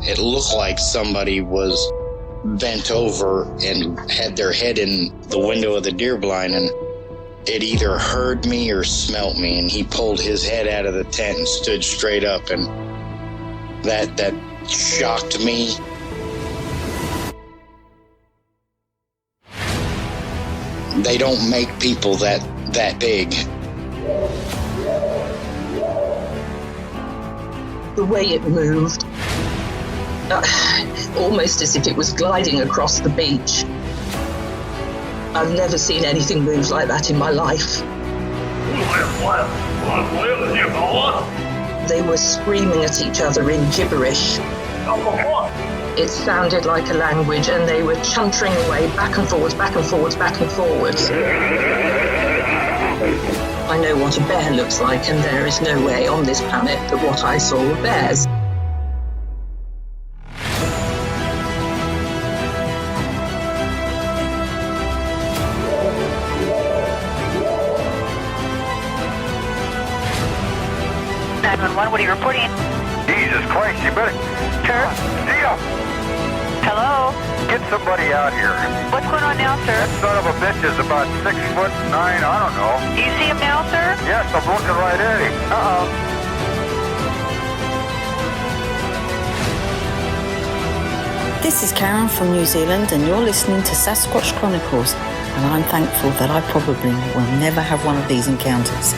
It looked like somebody was bent over and had their head in the window of the deer blind, and it either heard me or smelt me, and he pulled his head out of the tent and stood straight up, and that shocked me. They don't make people that big. The way it moved, almost as if it was gliding across the beach. I've never seen anything move like that in my life. They were screaming at each other in gibberish. It sounded like a language, and they were chuntering away back and forwards, back and forwards, back and forwards. I know what a bear looks like, and there is no way on this planet that what I saw were bears. What are you reporting? Jesus Christ, you better... Sir? See ya! Hello? Get somebody out here. What's going on now, sir? That son of a bitch is about 6'9", I don't know. Do you see him now, sir? Yes, I'm looking right at him. Uh-oh. This is Karen from New Zealand, and you're listening to Sasquatch Chronicles, and I'm thankful that I probably will never have one of these encounters.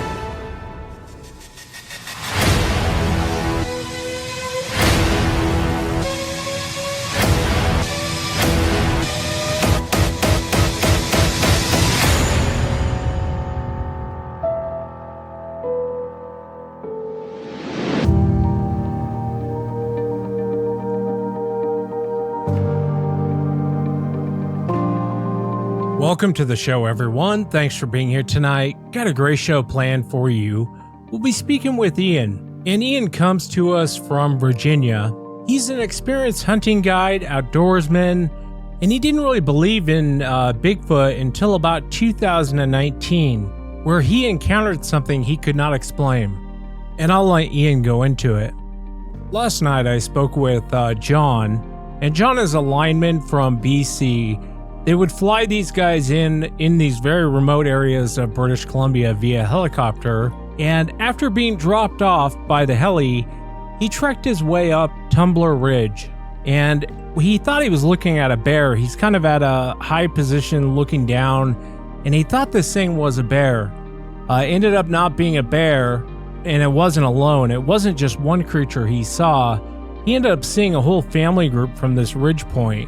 Welcome to the show, everyone. Thanks for being here tonight. Got a great show planned for you. We'll be speaking with Ian, and Ian comes to us from Virginia. He's an experienced hunting guide, outdoorsman, and he didn't really believe in Bigfoot until about 2019, where he encountered something he could not explain. And I'll let Ian go into it. Last night I spoke with John, and John is a lineman from BC. They would fly these guys in these very remote areas of British Columbia via helicopter, and after being dropped off by the heli, he trekked his way up Tumbler Ridge, and he thought he was looking at a bear. He's kind of at a high position looking down, and he thought this thing was a bear. Ended up not being a bear, and it wasn't alone. It wasn't just one creature he saw. He ended up seeing a whole family group from this ridge point.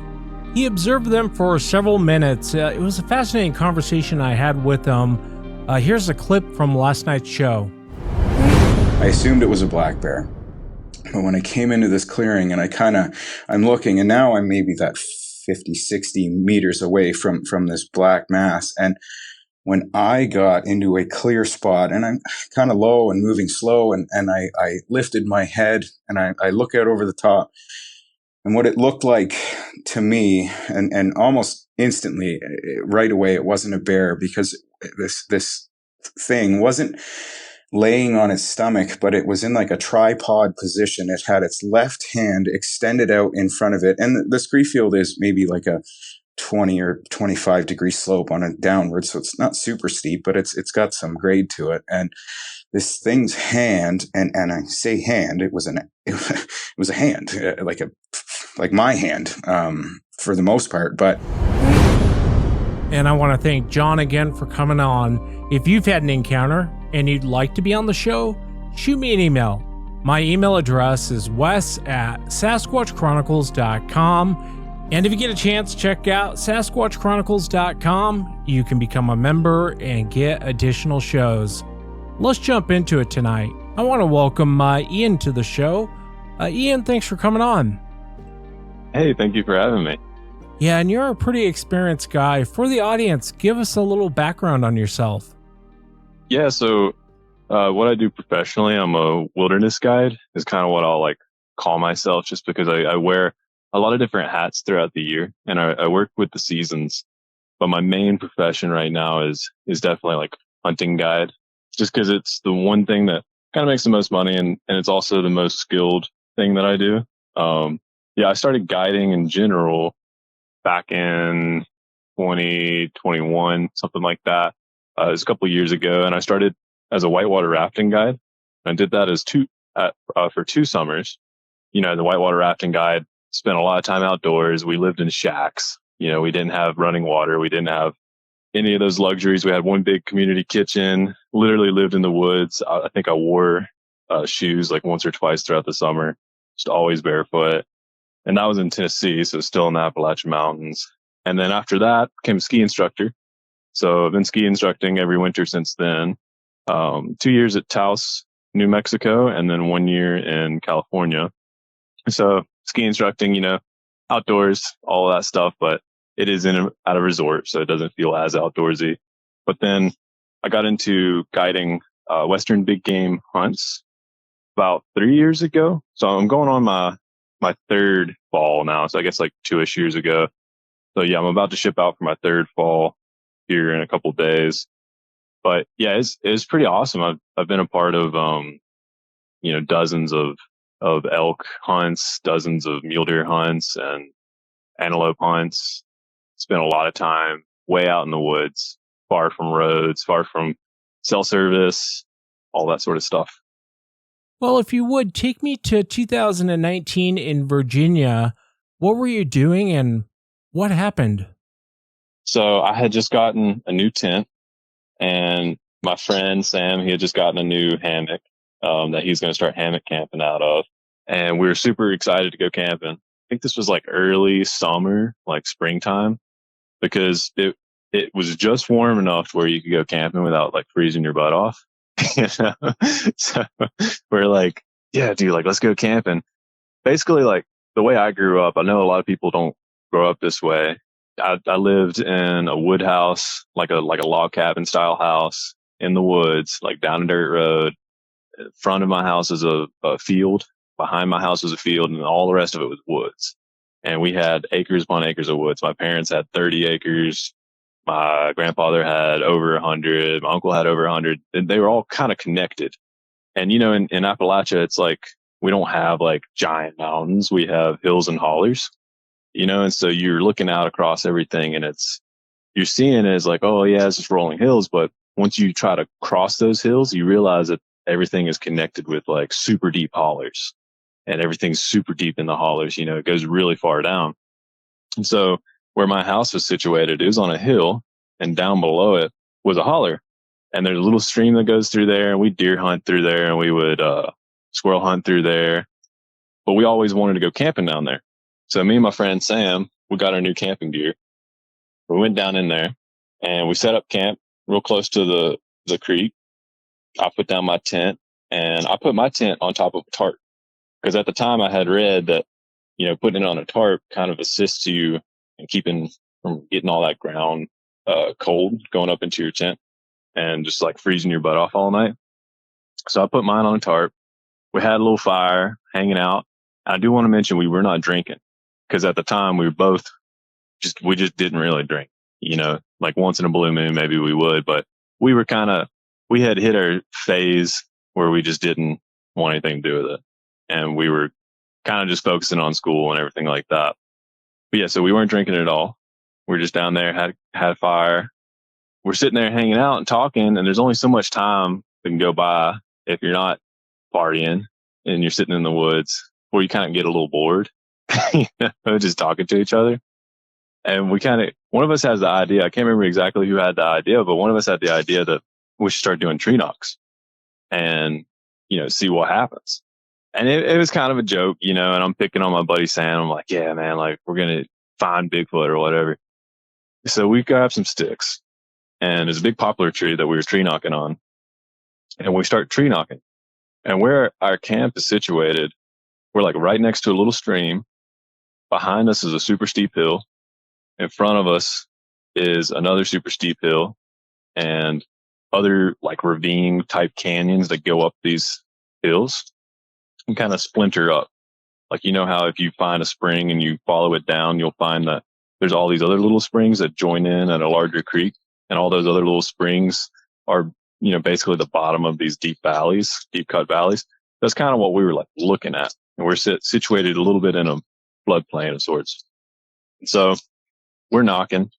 He observed them for several minutes. It was a fascinating conversation I had with him. Here's a clip from last night's show. I assumed it was a black bear. But when I came into this clearing and I'm looking, and now I'm maybe that 50, 60 meters away from this black mass. And when I got into a clear spot, and I'm kind of low and moving slow, and I lifted my head and I look out over the top, and what it looked like to me, and almost instantly, right away, it wasn't a bear, because this thing wasn't laying on its stomach, but it was in like a tripod position. It had its left hand extended out in front of it, and the scree field is maybe like a 20 or 25 degree slope on a downward, so it's not super steep, but it's got some grade to it. And this thing's hand, and I say hand, it was a hand, like my hand, for the most part. But and I want to thank John again for coming on. If you've had an encounter and you'd like to be on the show, shoot me an email. My email address is wes@sasquatchchronicles.com. And if you get a chance, check out sasquatchchronicles.com. You can become a member and get additional shows. Let's jump into it tonight. I want to welcome Ian to the show. Ian, thanks for coming on. Hey, thank you for having me. Yeah, and you're a pretty experienced guy. For the audience, give us a little background on yourself. Yeah, so what I do professionally, I'm a wilderness guide, is kind of what I'll call myself, just because I wear a lot of different hats throughout the year, and I work with the seasons. But my main profession right now is definitely hunting guide, just because it's the one thing that kind of makes the most money, and it's also the most skilled thing that I do. I started guiding in general back in 2021, something like that. It was a couple of years ago, and I started as a whitewater rafting guide. I did that for 2 summers. The whitewater rafting guide spent a lot of time outdoors. We lived in shacks. We didn't have running water. We didn't have any of those luxuries. We had one big community kitchen, literally lived in the woods. I think I wore shoes like once or twice throughout the summer, just always barefoot. And that was in Tennessee, so still in the Appalachian Mountains. And then after that, became a ski instructor. So I've been ski instructing every winter since then. 2 years at Taos, New Mexico, and then 1 year in California. So ski instructing, outdoors, all of that stuff, but it is at a resort, so it doesn't feel as outdoorsy. But then I got into guiding Western big game hunts about 3 years ago. So I'm going on my third fall now. So I guess like 2-ish years ago. So yeah, I'm about to ship out for my third fall here in a couple of days. But yeah, it's pretty awesome. I've been a part of dozens of elk hunts, dozens of mule deer hunts and antelope hunts. Spent a lot of time way out in the woods, far from roads, far from cell service, all that sort of stuff. Well, if you would, take me to 2019 in Virginia. What were you doing and what happened? So I had just gotten a new tent, and my friend Sam, he had just gotten a new hammock that he's going to start hammock camping out of. And we were super excited to go camping. I think this was like early summer, like springtime, because it was just warm enough where you could go camping without like freezing your butt off. So we're like, yeah, dude, like, let's go camping. Basically, like the way I grew up, I know a lot of people don't grow up this way. I lived in a wood house, like a log cabin style house in the woods, like down a dirt road. In front of my house is a field. Behind my house was a field, and all the rest of it was woods. And we had acres upon acres of woods. My parents had 30 acres. My grandfather had over 100. My uncle had over 100. And they were all kind of connected. And, in Appalachia, it's like we don't have like giant mountains. We have hills and hollers, and so you're looking out across everything, and you're seeing it as like, oh, yeah, it's just rolling hills. But once you try to cross those hills, you realize that everything is connected with like super deep hollers. And everything's super deep in the hollers, it goes really far down. And so where my house was situated, it was on a hill, and down below it was a holler. And there's a little stream that goes through there, and we deer hunt through there, and we would squirrel hunt through there. But we always wanted to go camping down there. So me and my friend Sam, we got our new camping gear. We went down in there, and we set up camp real close to the creek. I put down my tent, and I put my tent on top of a tarp. Because at the time I had read that, putting it on a tarp kind of assists you in keeping from getting all that ground cold going up into your tent and just like freezing your butt off all night. So I put mine on a tarp. We had a little fire hanging out. And I do want to mention we were not drinking, because at the time we just didn't really drink, like once in a blue moon, maybe we would, but we had hit our phase where we just didn't want anything to do with it. And we were kind of just focusing on school and everything like that. But yeah, so we weren't drinking at all. We were just down there, had fire. We're sitting there hanging out and talking, and there's only so much time that can go by if you're not partying and you're sitting in the woods, where you kind of get a little bored, just talking to each other. And one of us has the idea. I can't remember exactly who had the idea, but one of us had the idea that we should start doing tree knocks and, see what happens. And it was kind of a joke, and I'm picking on my buddy Sam. I'm like, yeah, man, like we're going to find Bigfoot or whatever. So we grabbed some sticks, and there's a big poplar tree that we were tree knocking on. And we start tree knocking. And where our camp is situated, we're like right next to a little stream. Behind us is a super steep hill. In front of us is another super steep hill and other like ravine type canyons that go up these hills and kind of splinter up. Like, how if you find a spring and you follow it down, you'll find that there's all these other little springs that join in at a larger creek. And all those other little springs are, basically the bottom of these deep cut valleys. That's kind of what we were like looking at. And we're situated a little bit in floodplain of sorts. So we're knocking,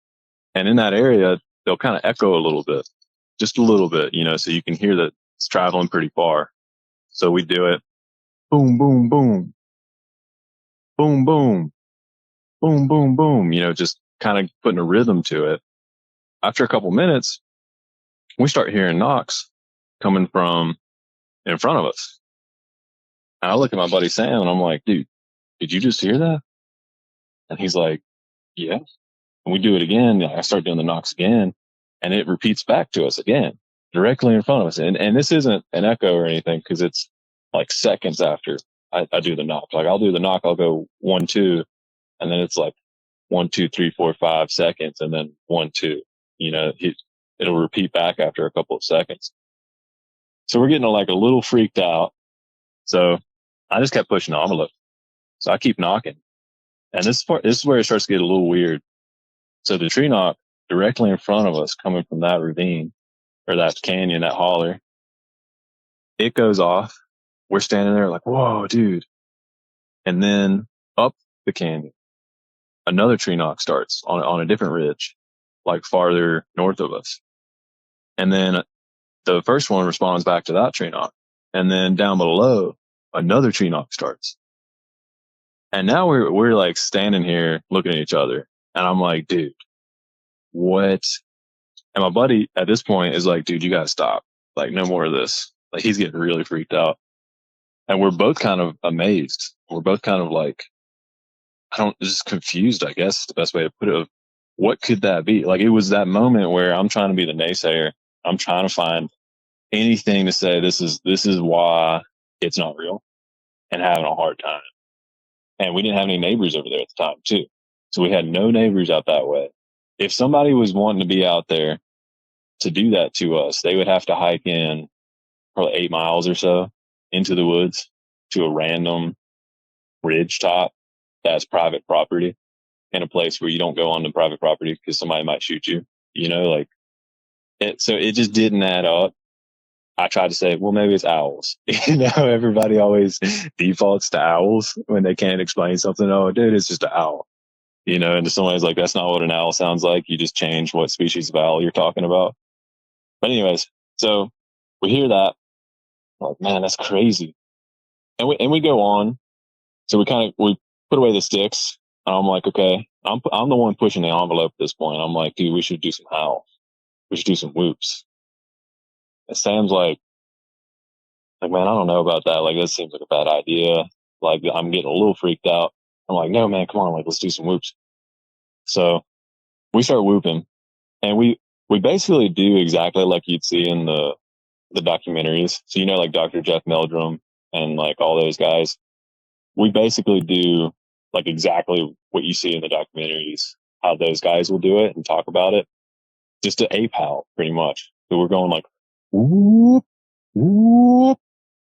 and in that area, they'll kind of echo a little bit, just a little bit, so you can hear that it's traveling pretty far. So we do it. Boom, boom, boom. Boom, boom. Boom, boom, boom. Just kind of putting a rhythm to it. After a couple minutes, we start hearing knocks coming from in front of us. And I look at my buddy Sam and I'm like, dude, did you just hear that? And he's like, yeah. And we do it again. I start doing the knocks again, and it repeats back to us again, directly in front of us. And this isn't an echo or anything, because it's like seconds after I do the knock. Like I'll do the knock, I'll go 1, 2, and then it's like 1, 2, 3, 4, 5 seconds, and then 1, 2. It'll repeat back after a couple of seconds. So we're getting like a little freaked out. So I just kept pushing the envelope. So I keep knocking. And this is where it starts to get a little weird. So the tree knock directly in front of us, coming from that ravine or that canyon, that holler, it goes off. We're standing there like, whoa, dude. And then up the canyon, another tree knock starts on a different ridge, like farther north of us. And then the first one responds back to that tree knock. And then down below, another tree knock starts. And now we're like standing here looking at each other. And I'm like, dude, what? And my buddy at this point is like, dude, you gotta stop. Like, no more of this. Like, he's getting really freaked out. And we're both kind of amazed. We're both kind of like, just confused, I guess is the best way to put it. Of what could that be? Like, it was that moment where I'm trying to be the naysayer. I'm trying to find anything to say this is why it's not real, and having a hard time. And we didn't have any neighbors over there at the time too. So we had no neighbors out that way. If somebody was wanting to be out there to do that to us, they would have to hike in probably 8 miles or so into the woods to a random ridge top that's private property, in a place where you don't go on the private property because somebody might shoot you, so it just didn't add up. I tried to say, well, maybe it's owls. Everybody always defaults to owls when they can't explain something. Oh, dude, it's just an owl. And somebody's like, that's not what an owl sounds like. You just change what species of owl you're talking about. But anyways, so we hear that. I'm like, man, that's crazy. And we go on. So we put away the sticks. And I'm like, okay, I'm the one pushing the envelope at this point. I'm like, dude, we should do some howls. We should do some whoops. And Sam's like, man, I don't know about that. Like, that seems like a bad idea. Like, I'm getting a little freaked out. I'm like, no, man, come on. Like, let's do some whoops. So we start whooping, and we basically do exactly like you'd see in the documentaries. So, like Dr. Jeff Meldrum and like all those guys, we basically do like exactly what you see in the documentaries, how those guys will do it and talk about it. Just an ape howl, pretty much. So we're going like, whoop, whoop.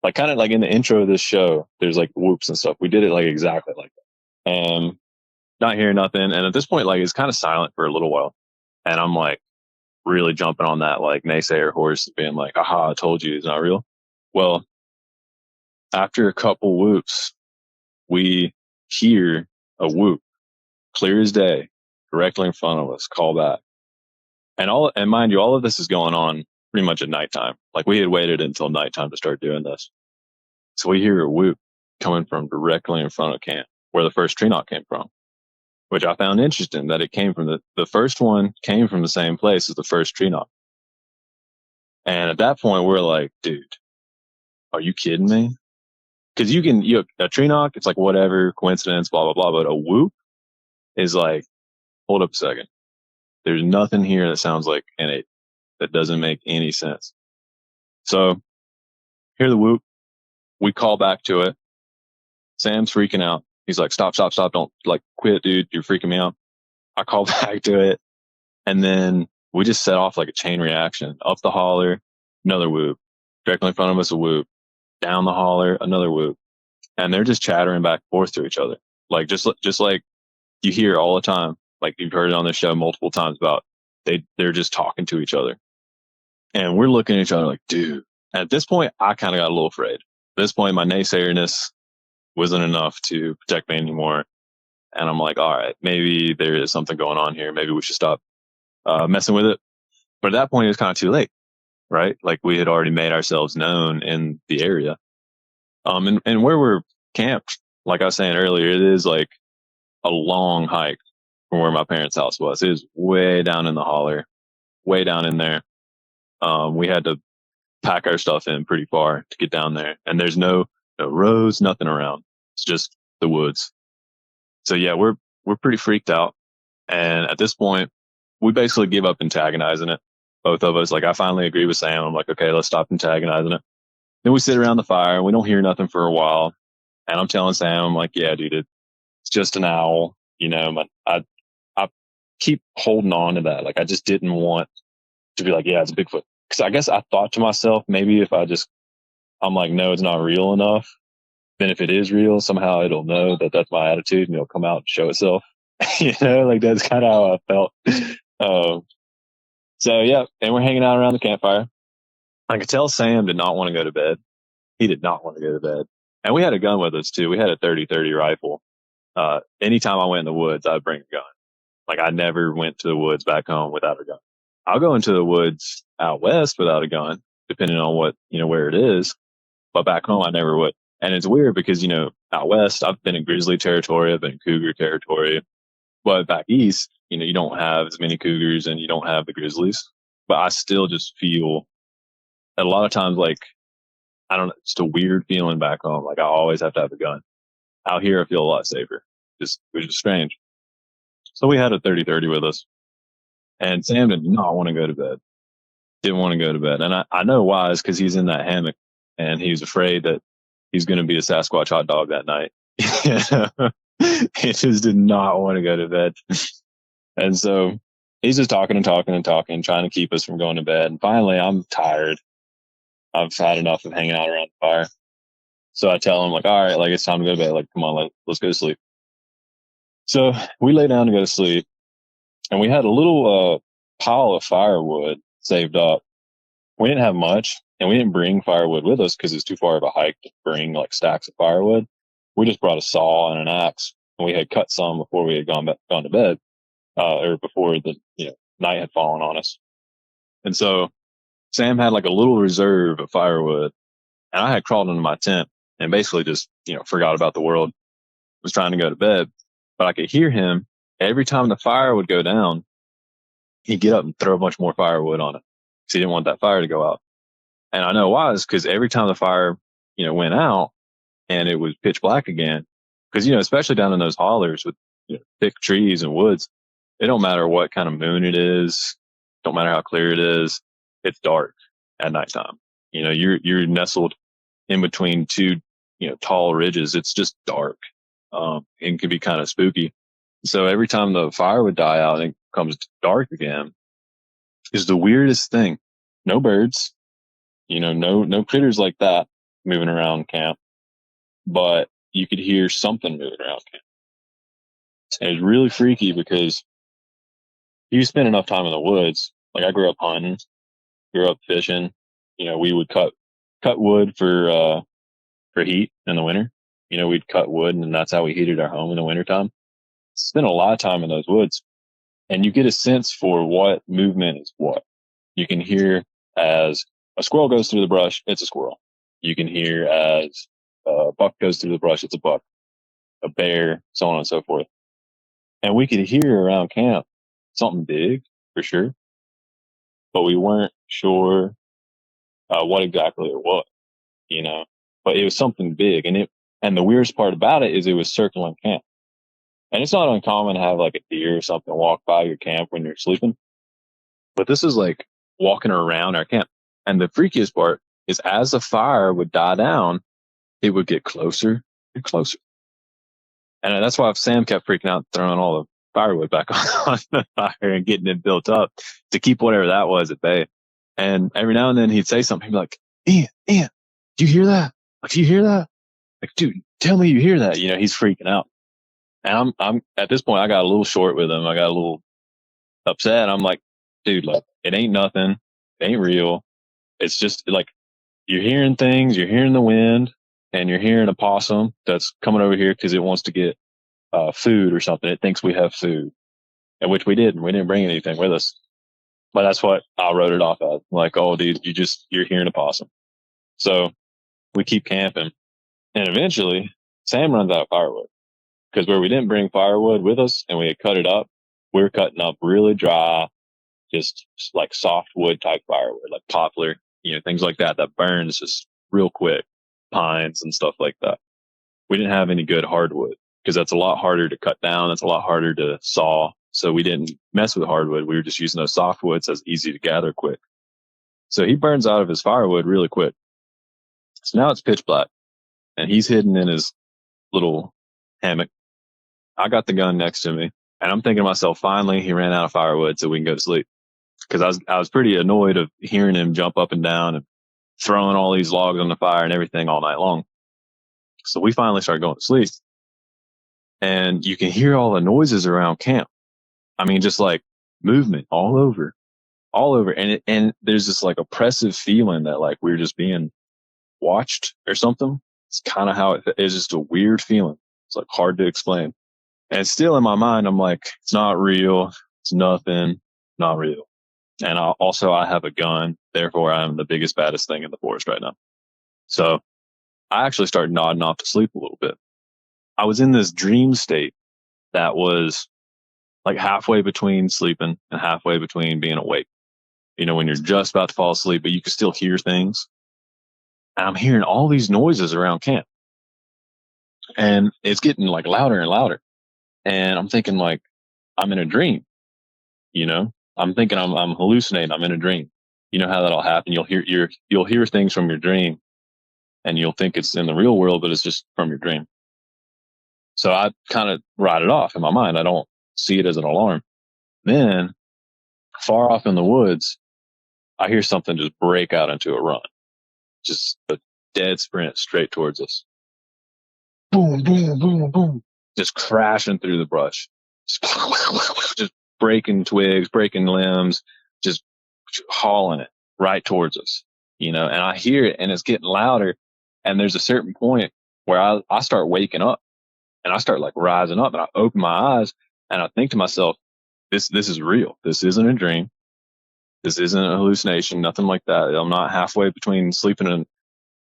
Like, kind of like in the intro of this show, there's like whoops and stuff. We did it like exactly like that. And not hearing nothing. And at this point, like, it's kind of silent for a little while. And I'm like really jumping on that like naysayer horse, being like, aha, I told you it's not real. Well, after a couple whoops, we hear a whoop, clear as day, directly in front of us, call back. And mind you, all of this is going on pretty much at nighttime. Like, we had waited until nighttime to start doing this. So we hear a whoop coming from directly in front of camp, where the first tree knock came from, which I found interesting that it came from the first one came from the same place as the first tree knock. And at that point, we're like, dude, are you kidding me? Because a tree knock, it's like whatever, coincidence, blah, blah, blah. But a whoop is like, hold up a second. There's nothing here that sounds like an ape. That doesn't make any sense. So, hear the whoop. We call back to it. Sam's freaking out. He's like, stop. Don't, like, quit, dude. You're freaking me out. I call back to it. And then we just set off like a chain reaction. Up the holler, another whoop. Directly in front of us, a whoop. Down the holler, another whoop. And they're just chattering back and forth to each other. Like, just like you hear all the time. Like, you've heard it on this show multiple times about they're just talking to each other. And we're looking at each other like, dude. At this point, I kind of got a little afraid. At this point, my naysayerness wasn't enough to protect me anymore. And I'm like, all right, maybe there is something going on here. Maybe we should stop messing with it. But at that point, it was kind of too late, right? Like we had already made ourselves known in the area. And where we're camped, like I was saying earlier, it is like a long hike from where my parents' house was. It is way down in the holler, way down in there. We had to pack our stuff in pretty far to get down there. And there's no roads, nothing around. It's just the woods. So yeah, we're pretty freaked out. And at this point, we basically give up antagonizing it. Both of us, like I finally agree with Sam. I'm like, okay, let's stop antagonizing it. Then we sit around the fire and we don't hear nothing for a while. And I'm telling Sam, I'm like, yeah, dude, it's just an owl. You know, I keep holding on to that. Like I just didn't want to be like, yeah, it's a Bigfoot. Cause I guess I thought to myself, maybe if I'm like, no, it's not real enough. Then if it is real, somehow it'll know that that's my attitude and it'll come out and show itself. You know, like that's kind of how I felt. So yeah, and we're hanging out around the campfire. I could tell Sam did not want to go to bed. He did not want to go to bed. And we had a gun with us too. We had a 30-30 rifle. Anytime I went in the woods, I'd bring a gun. Like I never went to the woods back home without a gun. I'll go into the woods out west without a gun, depending on what, where it is. But back home, I never would. And it's weird because, out west, I've been in grizzly territory. I've been in cougar territory. But back east, you don't have as many cougars and you don't have the grizzlies. But I still just feel that a lot of times, like, I don't know, just a weird feeling back home. Like I always have to have a gun. Out here, I feel a lot safer, which is strange. So we had a 30-30 with us. And Sam did not want to go to bed. Didn't want to go to bed. And I know why, is because he's in that hammock and he's afraid that he's going to be a Sasquatch hot dog that night. He just did not want to go to bed. And so he's just talking and talking and talking, trying to keep us from going to bed. And finally, I'm tired. I've had enough of hanging out around the fire. So I tell him, like, all right, like, it's time to go to bed. Like, come on, let's go to sleep. So we lay down to go to sleep. And we had a little pile of firewood saved up. We didn't have much, and we didn't bring firewood with us because it's too far of a hike to bring like stacks of firewood. We just brought a saw and an axe, and we had cut some before we had gone to bed, or before the night had fallen on us. And so Sam had like a little reserve of firewood, and I had crawled into my tent and basically just forgot about the world. Was trying to go to bed, but I could hear him. Every time the fire would go down, he'd get up and throw a bunch more firewood on it because he didn't want that fire to go out. And I know why, is because every time the fire, went out and it was pitch black again, because, especially down in those hollers with thick trees and woods, it don't matter what kind of moon it is, don't matter how clear it is, it's dark at nighttime. You're nestled in between two, tall ridges. It's just dark. It can be kind of spooky. So every time the fire would die out and it comes dark again, is the weirdest thing. No birds, no critters like that moving around camp, but you could hear something moving around camp. And it's really freaky because you spend enough time in the woods. Like I grew up hunting, grew up fishing. We would cut wood for heat in the winter. We'd cut wood and that's how we heated our home in the wintertime. Spent a lot of time in those woods, and you get a sense for what movement is what. You can hear as a squirrel goes through the brush, it's a squirrel. You can hear as a buck goes through the brush, it's a buck, a bear, so on and so forth. And we could hear around camp something big for sure, but we weren't sure what exactly it was, but it was something big. And the weirdest part about it is it was circling camp. And it's not uncommon to have like a deer or something walk by your camp when you're sleeping. But this is like walking around our camp. And the freakiest part is as the fire would die down, it would get closer and closer. And that's why Sam kept freaking out, throwing all the firewood back on the fire and getting it built up to keep whatever that was at bay. And every now and then he'd say something. He'd be like, Ian, do you hear that? Like, do you hear that? Like, dude, tell me you hear that. He's freaking out. And I'm at this point, I got a little short with him. I got a little upset. I'm like, dude, like, it ain't nothing. It ain't real. It's just like, you're hearing things, you're hearing the wind, and you're hearing a possum that's coming over here because it wants to get food or something. It thinks we have food, and which we didn't. We didn't bring anything with us. But that's what I wrote it off as. Like, oh, dude, you're hearing a possum. So we keep camping, and eventually Sam runs out of firewood, because where we didn't bring firewood with us and we had cut it up, we were cutting up really dry, just like soft wood type firewood, like poplar, things like that burns just real quick, pines and stuff like that. We didn't have any good hardwood, because that's a lot harder to cut down. That's a lot harder to saw. So we didn't mess with hardwood. We were just using those softwoods that's easy to gather quick. So he burns out of his firewood really quick. So now it's pitch black, and he's hidden in his little hammock. I got the gun next to me, and I'm thinking to myself, finally he ran out of firewood so we can go to sleep. Because I was pretty annoyed of hearing him jump up and down and throwing all these logs on the fire and everything all night long. So we finally start going to sleep, and you can hear all the noises around camp. I mean, just like movement all over. And there's this like oppressive feeling that like we're just being watched or something. It's kind of how it is, just a weird feeling. It's like hard to explain. And still in my mind, I'm like, it's not real. It's nothing, not real. And I have a gun. Therefore, I'm the biggest, baddest thing in the forest right now. So I actually started nodding off to sleep a little bit. I was in this dream state that was like halfway between sleeping and halfway between being awake. When you're just about to fall asleep, but you can still hear things. And I'm hearing all these noises around camp. And it's getting like louder and louder. And I'm thinking like, I'm in a dream, I'm thinking I'm hallucinating. I'm in a dream. You know how that'll happen. You'll hear things from your dream, and you'll think it's in the real world, but it's just from your dream. So I kind of write it off in my mind. I don't see it as an alarm. Then far off in the woods, I hear something just break out into a run, just a dead sprint straight towards us. Boom, boom, boom, boom, just crashing through the brush, just breaking twigs, breaking limbs, just hauling it right towards us, and I hear it, and it's getting louder. And there's a certain point where I start waking up, and I start like rising up, and I open my eyes, and I think to myself, this is real. This isn't a dream. This isn't a hallucination, nothing like that. I'm not halfway between sleeping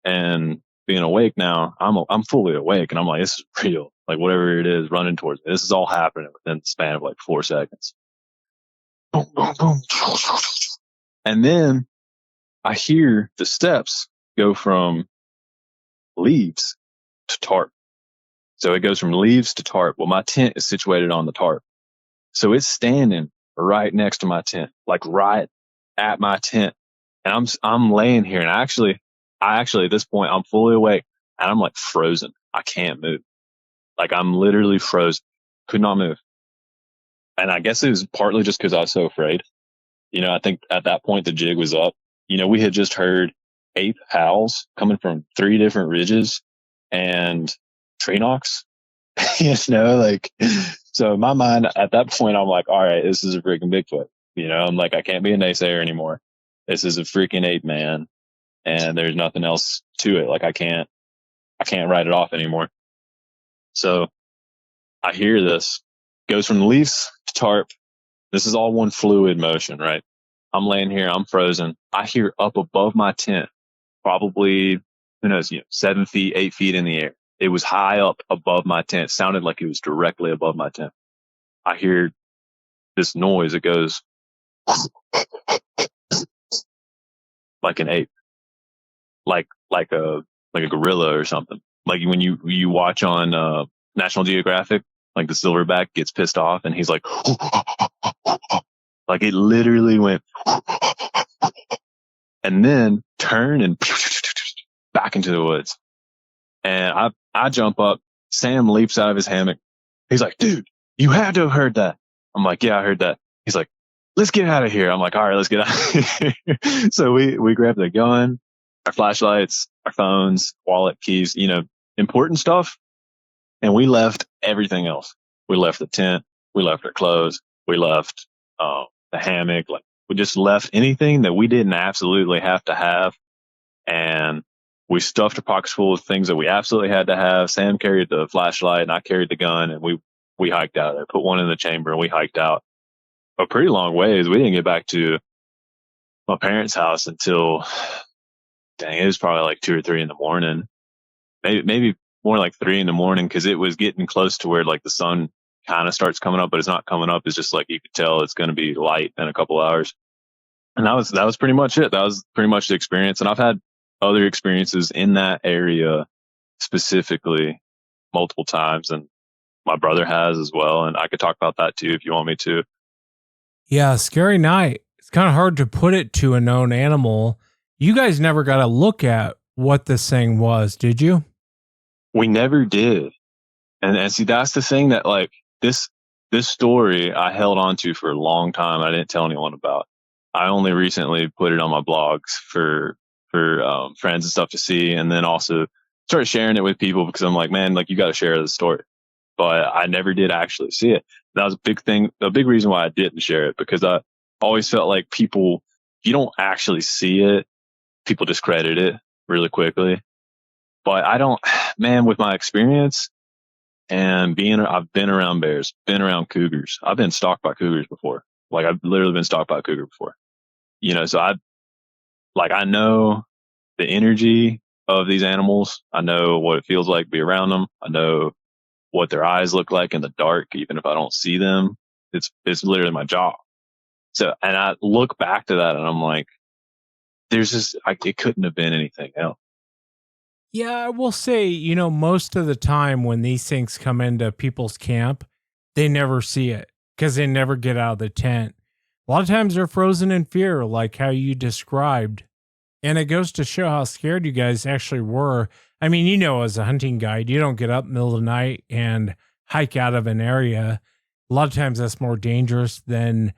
and being awake now. I'm fully awake, and I'm like, this is real. Like whatever it is running towards me. This is all happening within the span of like 4 seconds. Boom, boom, boom. And then I hear the steps go from leaves to tarp. So it goes from leaves to tarp. Well, my tent is situated on the tarp. So it's standing right next to my tent, like right at my tent. And I'm laying here, and I actually at this point, I'm fully awake, and I'm like frozen. I can't move. Like I'm literally frozen. Could not move. And I guess it was partly just because I was so afraid. I think at that point the jig was up. We had just heard ape howls coming from 3 different ridges and tree knocks. So in my mind at that point, I'm like, all right, this is a freaking Bigfoot. I'm like, I can't be a naysayer anymore. This is a freaking ape, man. And there's nothing else to it. Like I can't write it off anymore. So I hear this, goes from the leaves to tarp. This is all one fluid motion, right? I'm laying here, I'm frozen. I hear up above my tent, probably, 7 feet, 8 feet in the air. It was high up above my tent. It sounded like it was directly above my tent. I hear this noise. It goes like an ape, like a gorilla or something. Like when you watch on National Geographic, like the silverback gets pissed off and he's like, like it literally went and then turn and back into the woods. And I jump up. Sam leaps out of his hammock. He's like, dude, you had to have heard that. I'm like, yeah, I heard that. He's like, let's get out of here. I'm like, all right, let's get out of here. So we grabbed the gun, our flashlights, our phones, wallet, keys, important stuff. And we left everything else. We left the tent. We left our clothes. We left the hammock. Like we just left anything that we didn't absolutely have to have. And we stuffed our pockets full of things that we absolutely had to have. Sam carried the flashlight and I carried the gun, and we we hiked out. I put one in the chamber and we hiked out a pretty long ways. We didn't get back to my parents' house until, dang, it was probably like 2 or 3 in the morning. Maybe more like 3 in the morning, because it was getting close to where like the sun kind of starts coming up, but it's not coming up. It's just like you could tell it's going to be light in a couple hours. And that was pretty much it. That was pretty much the experience. And I've had other experiences in that area specifically multiple times, and my brother has as well. And I could talk about that too if you want me to. Yeah, scary night. It's kind of hard to put it to a known animal. You guys never got a look at what this thing was, did you? We never did. And see, that's the thing that like this story I held on to for a long time. I didn't tell anyone about. I only recently put it on my blogs for friends and stuff to see, and then also started sharing it with people because I'm like, man, like you got to share the story. But I never did actually see it. That was a big thing, a big reason why I didn't share it, because I always felt like people, if you don't actually see it, people discredit it really quickly. But I don't, man, with my experience and I've been around bears, been around cougars. I've been stalked by cougars before. Like I've literally been stalked by a cougar before, you know, so I know the energy of these animals. I know what it feels like to be around them. I know what their eyes look like in the dark, even if I don't see them. It's literally my job. So, and I look back to that and I'm like, it couldn't have been anything else. Yeah, I will say, you know, most of the time when these things come into people's camp, they never see it because they never get out of the tent. A lot of times they're frozen in fear, like how you described. And it goes to show how scared you guys actually were. I mean, you know, as a hunting guide, you don't get up in the middle of the night and hike out of an area. A lot of times that's more dangerous than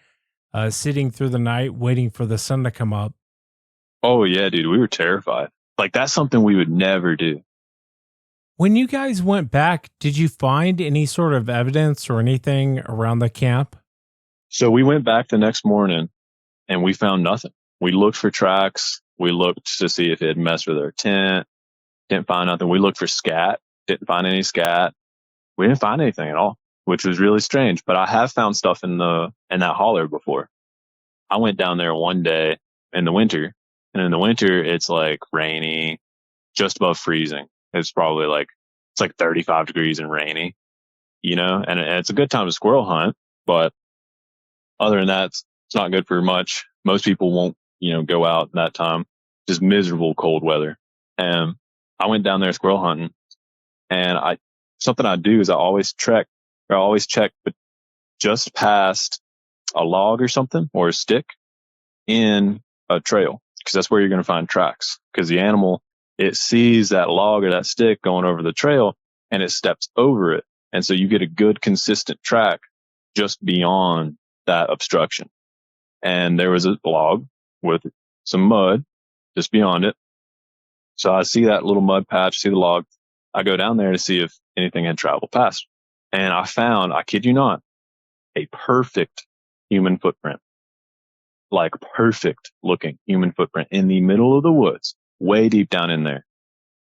sitting through the night waiting for the sun to come up. Oh, yeah, dude, we were terrified. Like, that's something we would never do. When you guys went back, did you find any sort of evidence or anything around the camp? So we went back the next morning and we found nothing. We looked for tracks. We looked to see if it had messed with our tent. Didn't find nothing. We looked for scat. Didn't find any scat. We didn't find anything at all, which was really strange. But I have found stuff in that holler before. I went down there one day in the winter, and in the winter it's like rainy, just above freezing. It's probably like 35 degrees and rainy, you know, and it's a good time to squirrel hunt. But other than that, it's not good for much. Most people won't, you know, go out in that time. Just miserable cold weather. And I went down there squirrel hunting, and something I do is I always check, but just past a log or something or a stick in a trail, because that's where you're going to find tracks. Because the animal, it sees that log or that stick going over the trail and it steps over it. And so you get a good consistent track just beyond that obstruction. And there was a log with some mud just beyond it. So I see that little mud patch, see the log. I go down there to see if anything had traveled past. And I found, I kid you not, a perfect human footprint. Like perfect looking human footprint in the middle of the woods, way deep down in there,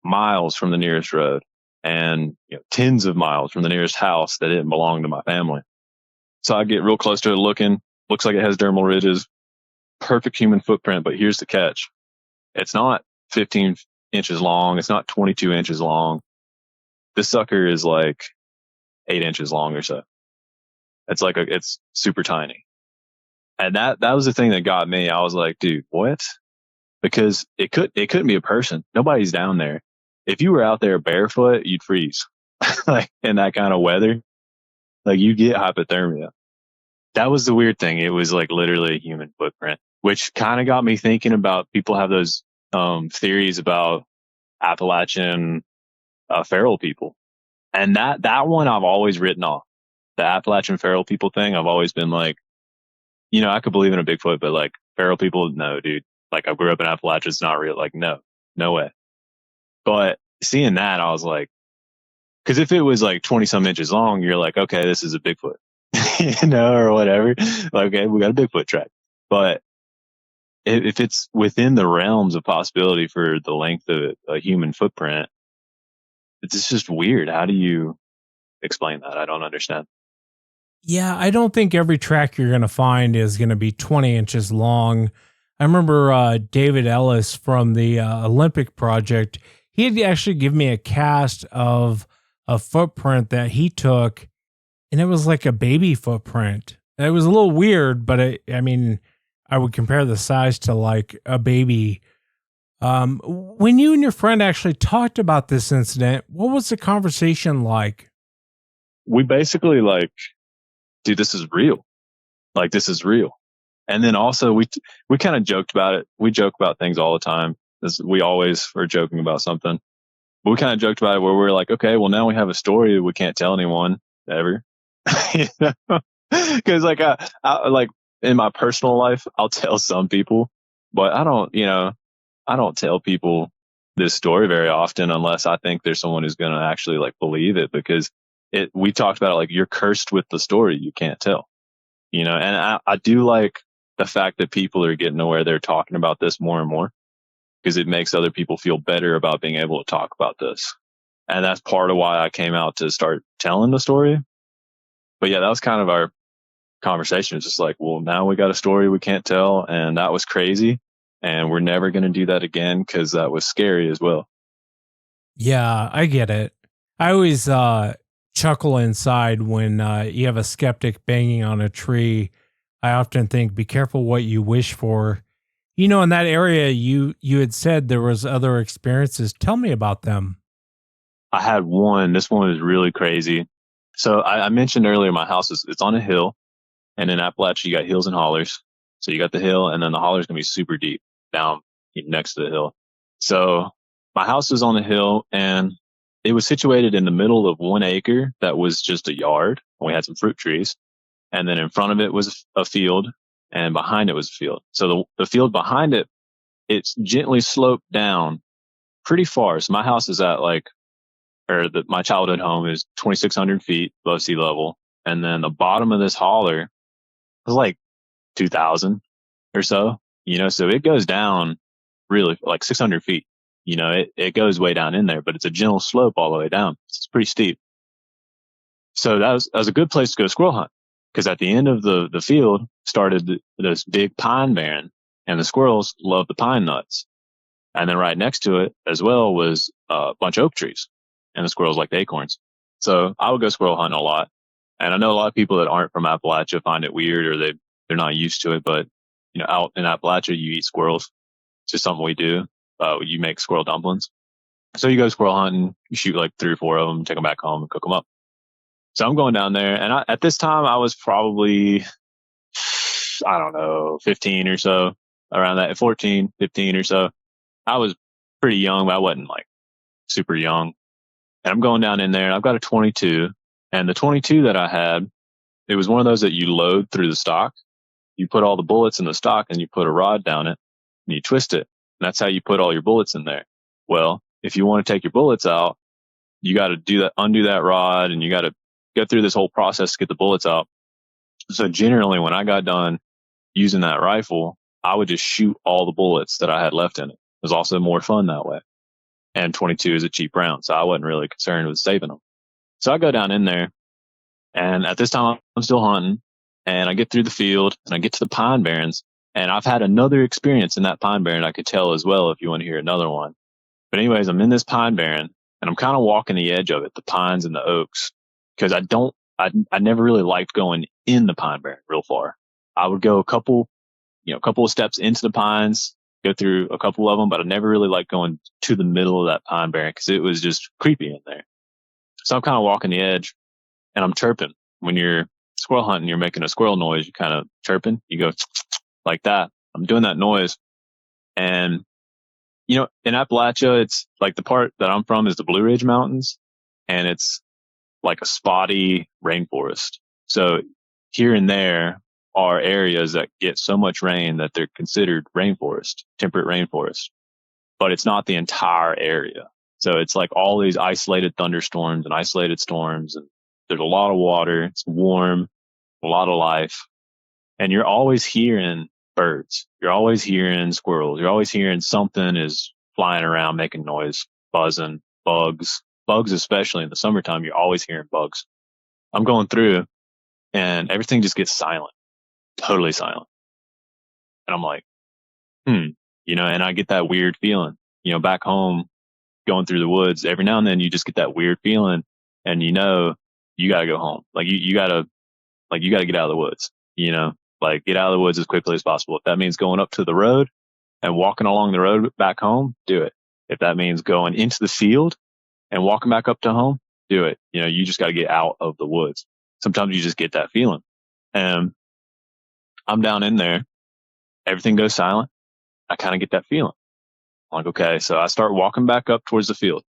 miles from the nearest road, and tens of miles from the nearest house that didn't belong to my family. So I get real close to it looking. Looks like it has dermal ridges. Perfect human footprint, but here's the catch. It's not 15 inches long. It's not 22 inches long. This sucker is like 8 inches long or so. It's super tiny. And that was the thing that got me. I was like, dude, what? Because it couldn't be a person. Nobody's down there. If you were out there barefoot, you'd freeze. Like in that kind of weather, like you get hypothermia. That was the weird thing. It was like literally a human footprint, which kind of got me thinking about people have those theories about Appalachian feral people. And that one I've always written off. The Appalachian feral people thing, I've always been like, I could believe in a Bigfoot, but like feral people, no, dude. Like I grew up in Appalachia, it's not real. Like, no way. But seeing that, I was like, because if it was like 20 some inches long, you're like, okay, this is a Bigfoot, or whatever. Like, okay, we got a Bigfoot track. But if it's within the realms of possibility for the length of a human footprint, it's just weird. How do you explain that. I don't understand. Yeah, I don't think every track you're going to find is going to be 20 inches long. I remember David Ellis from the Olympic Project. He had actually given me a cast of a footprint that he took, and it was like a baby footprint. It was a little weird, but I would compare the size to like a baby. When you and your friend actually talked about this incident, what was the conversation like? We basically like, dude, this is real. Like, this is real. And then also we kind of joked about it. We joke about things all the time. We always are joking about something. But we kind of joked about it where we're like, okay, well, now we have a story that we can't tell anyone ever. Because like, I like in my personal life, I'll tell some people, but I don't tell people this story very often unless I think there's someone who's going to actually like believe it, because we talked about it, like, you're cursed with the story you can't tell, and I do like the fact that people are getting to where they're talking about this more and more, because it makes other people feel better about being able to talk about this. And that's part of why I came out to start telling the story. But yeah, that was kind of our conversation. It's just like, well, now we got a story we can't tell, and that was crazy, and we're never going to do that again because that was scary as well. Yeah, I get it. I always chuckle inside when you have a skeptic banging on a tree. I often think, be careful what you wish for. In that area, you had said there was other experiences. Tell me about them. I had one. This one was really crazy. So I mentioned earlier, my house it's on a hill, and in Appalachia, you got hills and hollers. So you got the hill, and then the holler's going to be super deep down next to the hill. So my house is on the hill, and it was situated in the middle of 1 acre that was just a yard. We had some fruit trees, and then in front of it was a field, and behind it was a field. So the field behind it, it's gently sloped down pretty far. So my house is at my childhood home is 2,600 feet above sea level. And then the bottom of this holler was like 2,000 or so, so it goes down really like 600 feet. It goes way down in there, but it's a gentle slope all the way down. It's pretty steep. So that was a good place to go squirrel hunt, because at the end of the field started this big pine barren, and the squirrels love the pine nuts. And then right next to it as well was a bunch of oak trees, and the squirrels like the acorns. So I would go squirrel hunting a lot. And I know a lot of people that aren't from Appalachia find it weird, or they're not used to it. But, out in Appalachia, you eat squirrels. It's just something we do. You make squirrel dumplings. So you go squirrel hunting, you shoot like 3 or 4 of them, take them back home and cook them up. So I'm going down there, and at this time I was probably, 15 or so, around that, 14, 15 or so. I was pretty young, but I wasn't like super young. And I'm going down in there, and I've got a 22, and the 22 that I had, it was one of those that you load through the stock. You put all the bullets in the stock, and you put a rod down it, and you twist it. And that's how you put all your bullets in there. Well, if you want to take your bullets out, you got to undo that rod, and you got to go through this whole process to get the bullets out. So generally, when I got done using that rifle, I would just shoot all the bullets that I had left in it. It was also more fun that way. And 22 is a cheap round, so I wasn't really concerned with saving them. So I go down in there, and at this time I'm still hunting, and I get through the field, and I get to the pine barrens, and I've had another experience in that pine barren I could tell as well if you want to hear another one. But anyways, I'm in this pine barren, and I'm kind of walking the edge of it, the pines and the oaks, because I never really liked going in the pine barren real far. I would go a couple of steps into the pines, go through a couple of them, but I never really liked going to the middle of that pine barren because it was just creepy in there. So I'm kind of walking the edge, and I'm chirping. When you're squirrel hunting, you're making a squirrel noise. You kind of chirping. You go like that. I'm doing that noise. And, in Appalachia, it's like the part that I'm from is the Blue Ridge Mountains, and it's like a spotty rainforest. So here and there are areas that get so much rain that they're considered rainforest, temperate rainforest, but it's not the entire area. So it's like all these isolated thunderstorms and isolated storms, and there's a lot of water. It's warm, a lot of life, and you're always hearing birds. You're always hearing squirrels. You're always hearing something is flying around, making noise, buzzing, bugs, especially in the summertime. You're always hearing bugs. I'm going through and everything just gets silent, totally silent. And I'm like, you know, and I get that weird feeling, you know, back home going through the woods, every now and then you just get that weird feeling and you know, you got to go home. Like you got to get out of the woods, you know, like get out of the woods as quickly as possible. If that means going up to the road and walking along the road back home, do it. If that means going into the field and walking back up to home, do it. You know, you just got to get out of the woods. Sometimes you just get that feeling. And I'm down in there. Everything goes silent. I kind of get that feeling. I'm like, okay. So I start walking back up towards the field.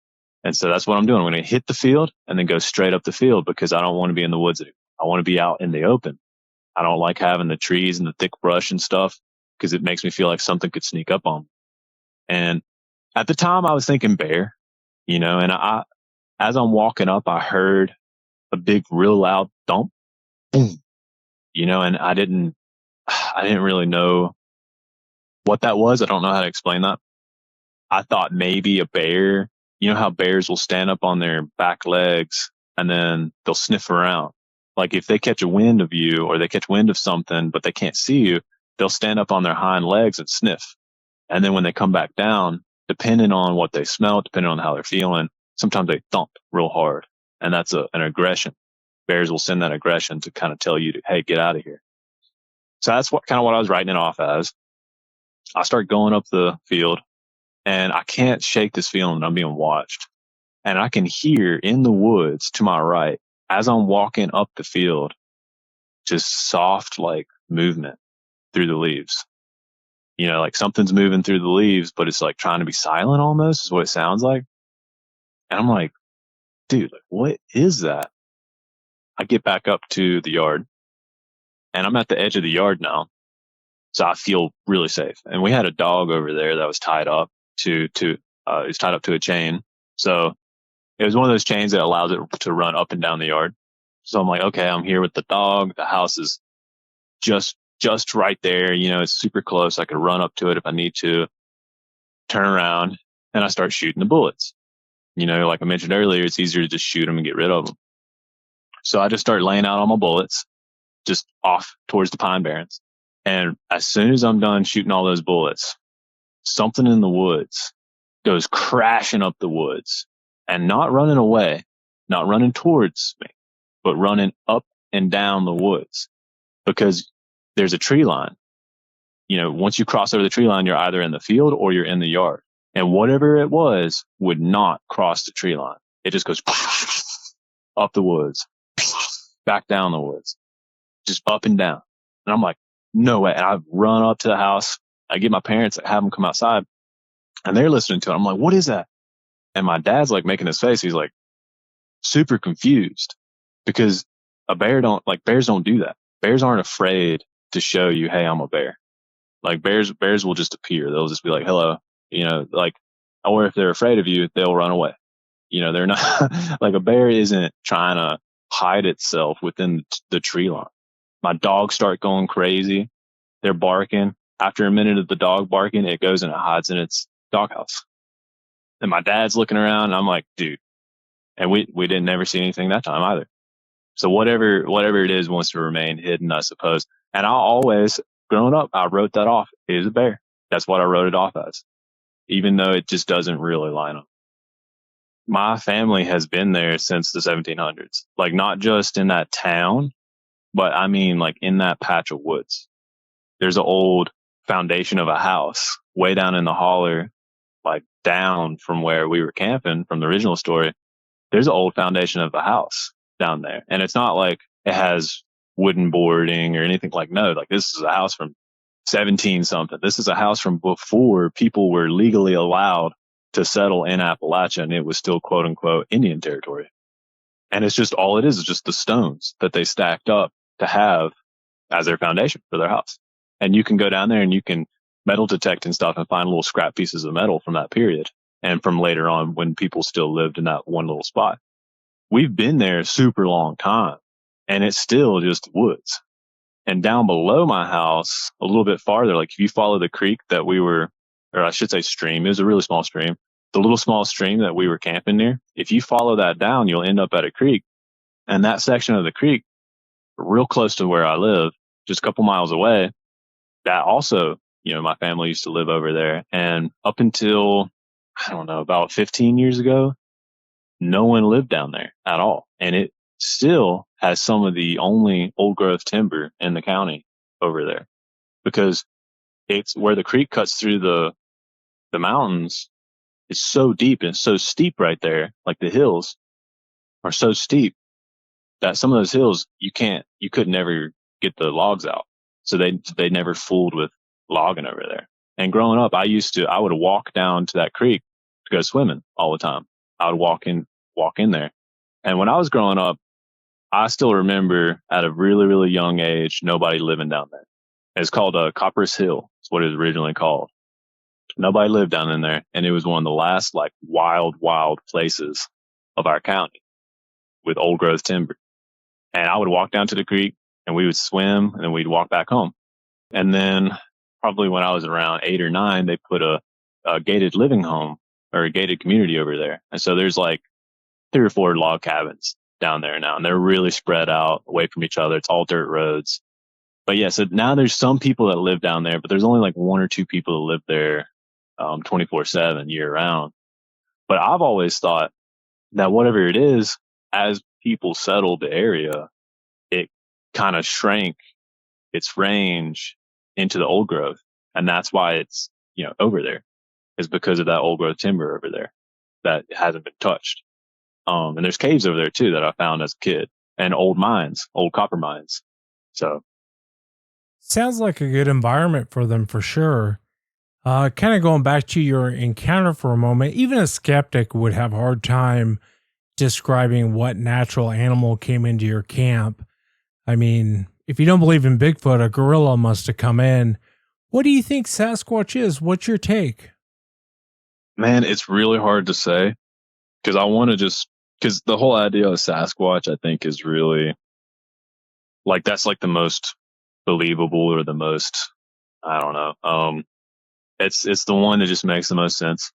And so that's what I'm doing. I'm going to hit the field and then go straight up the field because I don't want to be in the woods anymore. I want to be out in the open. I don't like having the trees and the thick brush and stuff because it makes me feel like something could sneak up on me. And at the time I was thinking bear, you know, and as I'm walking up, I heard a big, real loud thump, boom, you know, and I didn't really know what that was. I don't know how to explain that. I thought maybe a bear, you know how bears will stand up on their back legs and then they'll sniff around. Like if they catch a wind of you or they catch wind of something, but they can't see you, they'll stand up on their hind legs and sniff. And then when they come back down, depending on what they smell, depending on how they're feeling, sometimes they thump real hard. And that's an aggression. Bears will send that aggression to kind of tell you to, hey, get out of here. So that's what I was writing it off as. I start going up the field and I can't shake this feeling that I'm being watched. And I can hear in the woods to my right, as I'm walking up the field, just soft like movement through the leaves. You know, like something's moving through the leaves, but it's like trying to be silent almost is what it sounds like. And I'm like, dude, like, what is that? I get back up to the yard and I'm at the edge of the yard now. So I feel really safe. And we had a dog over there that was tied up it's tied up to a chain. So it was one of those chains that allows it to run up and down the yard. So I'm like, okay, I'm here with the dog. The house is just right there. You know, it's super close. I could run up to it if I need to, turn around, and I start shooting the bullets. You know, like I mentioned earlier, it's easier to just shoot them and get rid of them. So I just start laying out all my bullets just off towards the pine barrens. And as soon as I'm done shooting all those bullets, something in the woods goes crashing up the woods and not running away, not running towards me, but running up and down the woods because there's a tree line. You know, once you cross over the tree line, you're either in the field or you're in the yard. And whatever it was would not cross the tree line. It just goes up the woods, back down the woods, just up and down. And I'm like, no way. And I run up to the house. I get my parents, I have them come outside and they're listening to it. I'm like, what is that? And my dad's like making his face. He's like super confused because bears don't do that. Bears aren't afraid to show you, hey, I'm a bear. Like bears will just appear. They'll just be like, hello, you know, like, or if they're afraid of you, they'll run away. You know, they're not like a bear isn't trying to hide itself within the tree line. My dogs start going crazy. They're barking. After a minute of the dog barking, it goes and it hides in its doghouse. And my dad's looking around and I'm like, dude, and we didn't never see anything that time either. So whatever it is wants to remain hidden, I suppose. And I always, growing up, I wrote that off. It is a bear. That's what I wrote it off as, even though it just doesn't really line up. My family has been there since the 1700s, like not just in that town, but I mean like in that patch of woods. There's an old foundation of a house way down in the holler, like down from where we were camping from the original story. There's an old foundation of a house down there. And it's not like it has wooden boarding or anything like, no, like this is a house from 17 something. This is a house from before people were legally allowed to settle in Appalachia and it was still quote unquote Indian territory. And it's just all it is just the stones that they stacked up to have as their foundation for their house. And you can go down there and you can metal detect and stuff and find little scrap pieces of metal from that period and from later on when people still lived in that one little spot. We've been there a super long time and it's still just woods. And down below my house, a little bit farther, like if you follow the creek that we were, or I should say stream, it was a really small stream. The little small stream that we were camping near, if you follow that down, you'll end up at a creek. And that section of the creek, real close to where I live, just a couple miles away, that also, my family used to live over there. And up until, I don't know, about 15 years ago, no one lived down there at all. And it still has some of the only old growth timber in the county over there, because it's where the creek cuts through the mountains. It's so deep and so steep right there. Like the hills are so steep that some of those hills you could never get the logs out. So they never fooled with logging over there. And growing up, I would walk down to that creek to go swimming all the time. I would walk in there. And when I was growing up, I still remember at a really, really young age, nobody living down there. It's called Copper's Hill. It's what it was originally called. Nobody lived down in there. And it was one of the last like wild places of our county with old growth timber. And I would walk down to the creek and we would swim and then we'd walk back home. And then probably when I was around 8 or 9, they put a gated living home or a gated community over there. And so there's like 3 or 4 log cabins down there now, and they're really spread out away from each other. It's all dirt roads. But yeah, so now there's some people that live down there, but there's only like 1 or 2 people that live there 24/7 year round. But I've always thought that whatever it is, as people settled the area, it kind of shrank its range into the old growth. And that's why it's, over there, is because of that old growth timber over there that hasn't been touched. And there's caves over there too that I found as a kid, and old mines, old copper mines. So sounds like a good environment for them for sure. Kind of going back to your encounter for a moment, even a skeptic would have a hard time describing what natural animal came into your camp. I mean, if you don't believe in Bigfoot, a gorilla must have come in. What do you think Sasquatch is? What's your take? Man, it's really hard to say, because because the whole idea of Sasquatch, I think, is really like, that's like the most believable, or the most, I don't know. It's the one that just makes the most sense.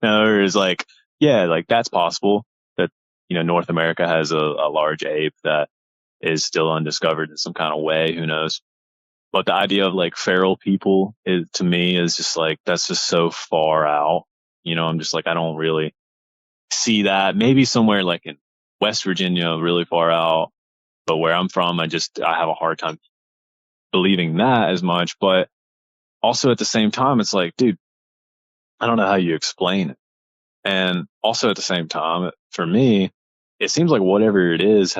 Or is like, yeah, like that's possible that, North America has a large ape that is still undiscovered in some kind of way. Who knows? But the idea of like feral people to me is just like, that's just so far out. I'm just like, I don't really see that. Maybe somewhere like in West Virginia, really far out. But where I'm from, I have a hard time believing that as much. But also at the same time, it's like, dude, I don't know how you explain it. And also at the same time, for me, it seems like whatever it is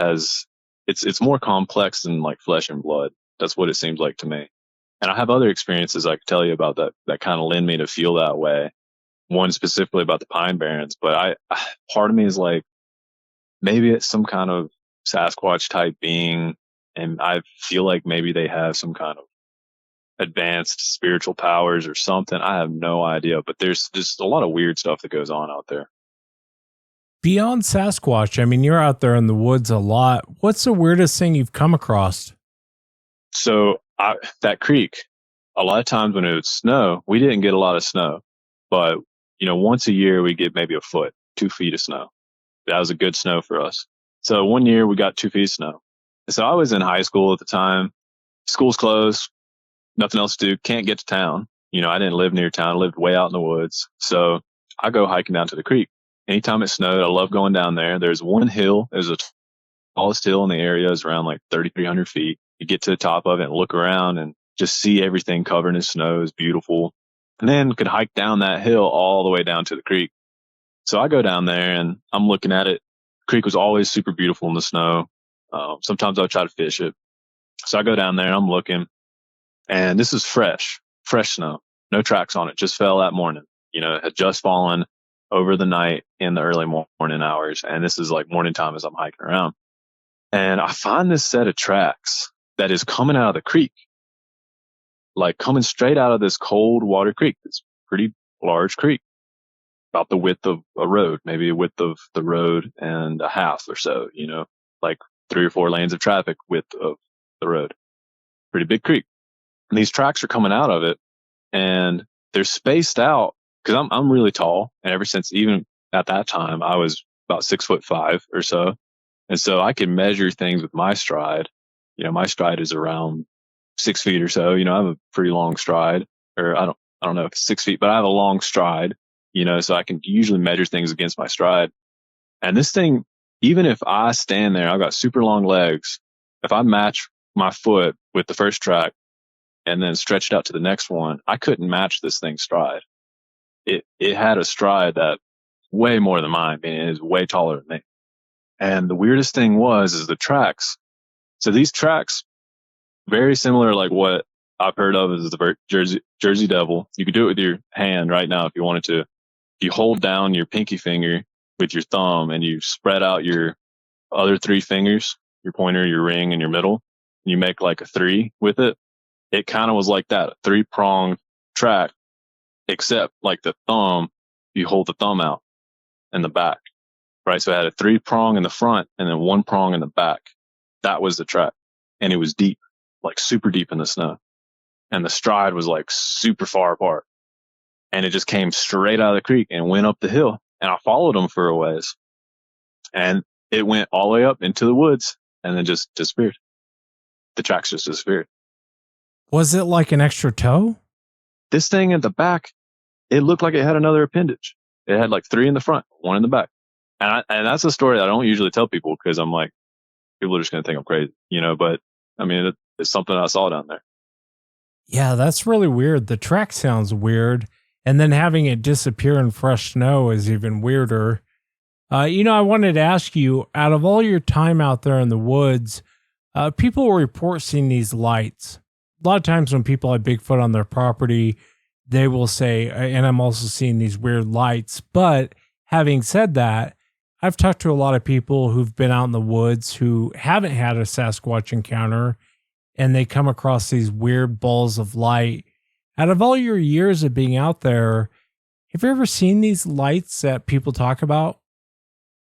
it's more complex than like flesh and blood. That's what it seems like to me. And I have other experiences I could tell you about that kind of lend me to feel that way. One specifically about the Pine Barrens, but part of me is like, maybe it's some kind of Sasquatch type being, and I feel like maybe they have some kind of advanced spiritual powers or something. I have no idea, but there's just a lot of weird stuff that goes on out there. Beyond Sasquatch, I mean, you're out there in the woods a lot. What's the weirdest thing you've come across? So that creek, a lot of times when it would snow, we didn't get a lot of snow, but once a year we get maybe 2 feet of snow. That was a good snow for us. So one year we got 2 feet of snow. So I was in high school at the time. School's closed. Nothing else to do. Can't get to town. I didn't live near town. I lived way out in the woods. So I go hiking down to the creek. Anytime it snowed, I love going down there. There's one hill. There's the tallest hill in the area. Is around like 3,300 feet. You get to the top of it and look around and just see everything covered in snow. It's beautiful. And then could hike down that hill all the way down to the creek. So I go down there and I'm looking at it. The creek was always super beautiful in the snow. Sometimes I would try to fish it. So I go down there and I'm looking, and this is fresh snow, no tracks on it, just fell that morning. It had just fallen over the night in the early morning hours. And this is like morning time as I'm hiking around. And I find this set of tracks that is coming out of the creek, like coming straight out of this cold water creek, this pretty large creek, about the width of a road, maybe the width of the road and a half or so, like 3 or 4 lanes of traffic width of the road. Pretty big creek. And these tracks are coming out of it, and they're spaced out, because I'm really tall. And ever since, even at that time, I was about 6'5" or so. And so I can measure things with my stride. My stride is around 6 feet or so. I have a pretty long stride, or I don't know if it's 6 feet, but I have a long stride, so I can usually measure things against my stride. And this thing, even if I stand there, I've got super long legs. If I match my foot with the first track and then stretch it out to the next one, I couldn't match this thing's stride. It had a stride that way more than mine, and it is way taller than me. And the weirdest thing is the tracks. So these tracks, very similar, like what I've heard of as the Jersey Devil. You could do it with your hand right now if you wanted to. If you hold down your pinky finger with your thumb and you spread out your other 3 fingers, your pointer, your ring, and your middle, you make like a 3 with it. It kind of was like that, a 3-pronged track, except like the thumb, you hold the thumb out in the back, right? So it had a 3-prong in the front and then 1 prong in the back. That was the track. And it was deep, like super deep in the snow. And the stride was like super far apart. And it just came straight out of the creek and went up the hill. And I followed them for a ways. And it went all the way up into the woods and then just disappeared. The tracks just disappeared. Was it like an extra toe? This thing at the back, it looked like it had another appendage. It had like 3 in the front, 1 in the back. And that's a story that I don't usually tell people because I'm like, people are just going to think I'm crazy, but I mean, it's something I saw down there. Yeah, that's really weird. The track sounds weird. And then having it disappear in fresh snow is even weirder. I wanted to ask you, out of all your time out there in the woods, people will report seeing these lights. A lot of times when people have Bigfoot on their property, they will say, and I'm also seeing these weird lights. But having said that, I've talked to a lot of people who've been out in the woods who haven't had a Sasquatch encounter, and they come across these weird balls of light. Out of all your years of being out there, have you ever seen these lights that people talk about?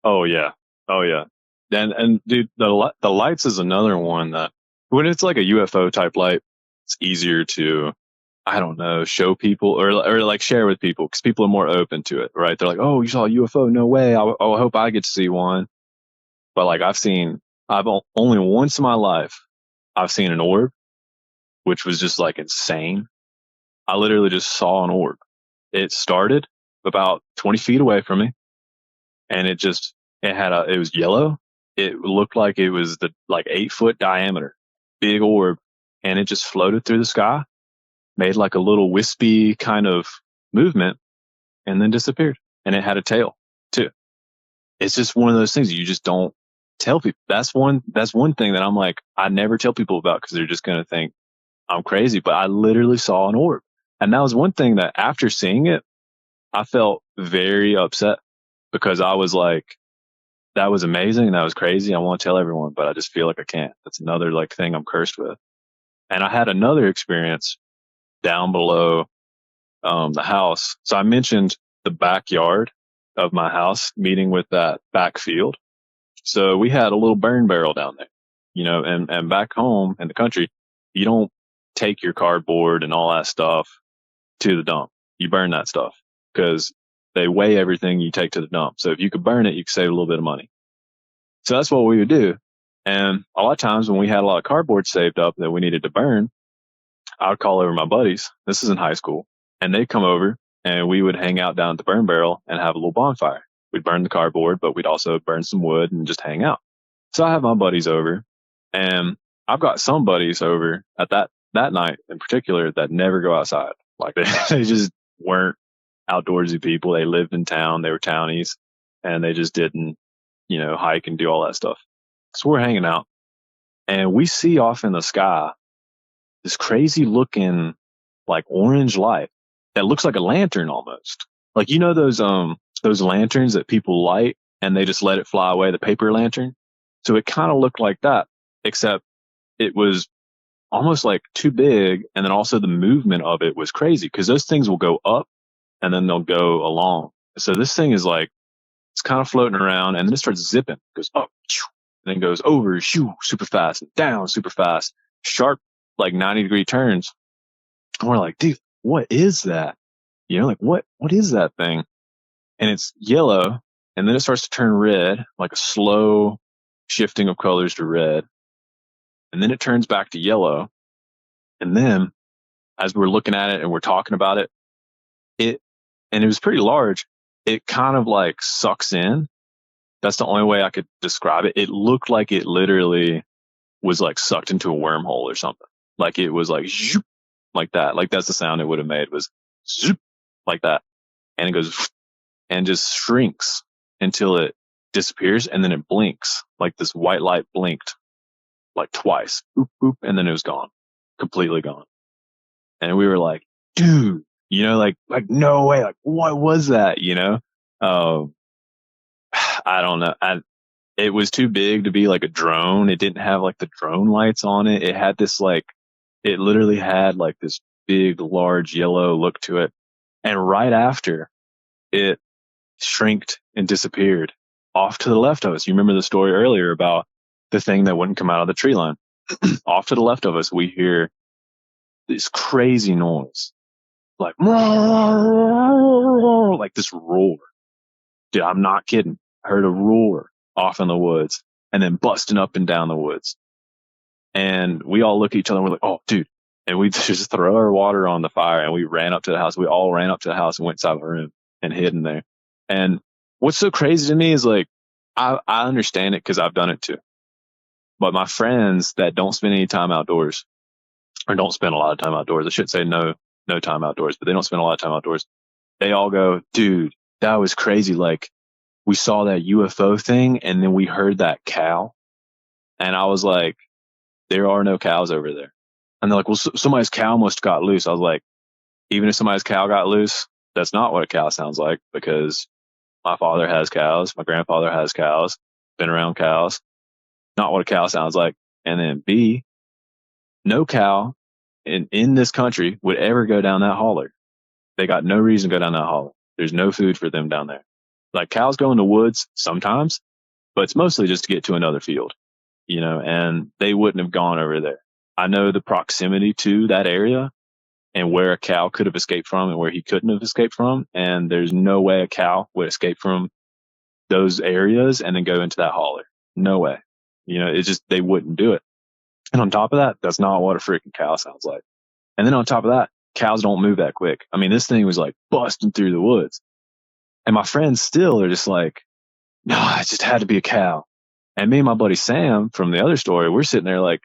Oh yeah. And dude, the lights is another one that when it's like a UFO type light, it's easier to, I don't know, show people or like share with people because people are more open to it, right? They're like, oh, you saw a UFO? No way. I hope I get to see one. But like I've only once in my life, I've seen an orb, which was just like insane. I literally just saw an orb. It started about 20 feet away from me and it was yellow. It looked like it was like 8-foot diameter, big orb. And it just floated through the sky, made like a little wispy kind of movement, and then disappeared. And it had a tail too. It's just one of those things you just don't tell people. That's one thing that I'm like, I never tell people about because they're just going to think I'm crazy. But I literally saw an orb. And that was one thing that after seeing it, I felt very upset because I was like, that was amazing. That was crazy. I want to tell everyone, but I just feel like I can't. That's another like thing I'm cursed with. And I had another experience down below the house. So I mentioned the backyard of my house meeting with that back field. So we had a little burn barrel down there, and back home in the country, you don't take your cardboard and all that stuff to the dump. You burn that stuff because they weigh everything you take to the dump. So if you could burn it, you could save a little bit of money. So that's what we would do. And a lot of times when we had a lot of cardboard saved up that we needed to burn, I would call over my buddies. This is in high school. And they'd come over and we would hang out down at the burn barrel and have a little bonfire. We'd burn the cardboard, but we'd also burn some wood and just hang out. So I have my buddies over, and I've got some buddies over at that night in particular that never go outside. Like they just weren't outdoorsy people. They lived in town. They were townies, and they just didn't, hike and do all that stuff. So we're hanging out, and we see off in the sky this crazy looking like orange light that looks like a lantern almost. Like, those lanterns that people light and they just let it fly away, the paper lantern. So it kind of looked like that, except it was almost like too big. And then also the movement of it was crazy because those things will go up and then they'll go along. So this thing is like, it's kind of floating around and then it starts zipping, goes up, and then goes over, shoo, super fast, and down super fast, sharp, like 90-degree turns. And we're like, dude, what is that? Like what is that thing? And it's yellow, and then it starts to turn red, like a slow shifting of colors to red, and then it turns back to yellow. And then as we're looking at it and we're talking about it, and it was pretty large, it kind of like sucks in. That's the only way I could describe it. It looked like it literally was like sucked into a wormhole or something. Like it was like zoop, like that. Like that's the sound it would have made, was zoop, like that. And it goes and just shrinks until it disappears, and then it blinks. Like this white light blinked like twice. Boop, boop, and then it was gone. Completely gone. And we were like, dude, like no way, like what was that, I don't know. It was too big to be like a drone. It didn't have like the drone lights on it. It had this it literally had like this big, large yellow look to it. And right after, it shrinked and disappeared off to the left of us. You remember the story earlier about the thing that wouldn't come out of the tree line. Off to the left of us, we hear this crazy noise. Like this roar. Dude, I'm not kidding. I heard a roar off in the woods and then busting up and down the woods. And we all look at each other and we're like, oh, dude. And we just throw our water on the fire and we ran up to the house. We all ran up to the house and went inside the room and hid in there. And what's so crazy to me is like, I understand it because I've done it too. But my friends that don't spend any time outdoors, or don't spend a lot of time outdoors, I should say no time outdoors, but they don't spend a lot of time outdoors. They all go, dude, that was crazy. Like we saw that UFO thing and then we heard that cow. And I was like, there are no cows over there. And they're like, well, somebody's cow must have got loose. I was like, even if somebody's cow got loose, that's not what a cow sounds like, because my father has cows. My grandfather has cows, been around cows. Not what a cow sounds like. And then B, no cow in this country would ever go down that holler. They got no reason to go down that holler. There's no food for them down there. Like cows go in the woods sometimes, but it's mostly just to get to another field, and they wouldn't have gone over there. I know the proximity to that area and where a cow could have escaped from and where he couldn't have escaped from. And there's no way a cow would escape from those areas and then go into that holler. No way. It's just, they wouldn't do it. And on top of that, that's not what a freaking cow sounds like. And then on top of that, cows don't move that quick. I mean, this thing was like busting through the woods. And my friends still are just like, no, it just had to be a cow. And me and my buddy Sam from the other story, we're sitting there like,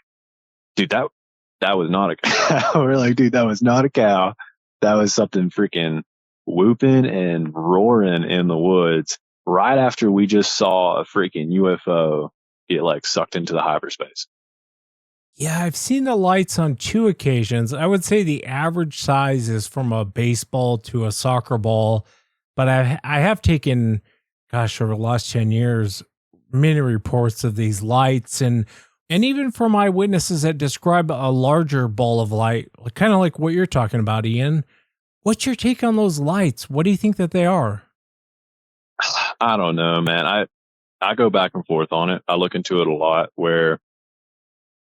dude, that was not a cow. We're like, dude, that was not a cow. That was something freaking whooping and roaring in the woods right after we just saw a freaking UFO get like sucked into the hyperspace. Yeah, I've seen the lights on 2 occasions. I would say the average size is from a baseball to a soccer ball, but I have taken, over the last 10 years, many reports of these lights and even from eyewitnesses that describe a larger ball of light, kind of like what you're talking about, Ian. What's your take on those lights? What do you think that they are? I don't know, man. I go back and forth on it. I look into it a lot, where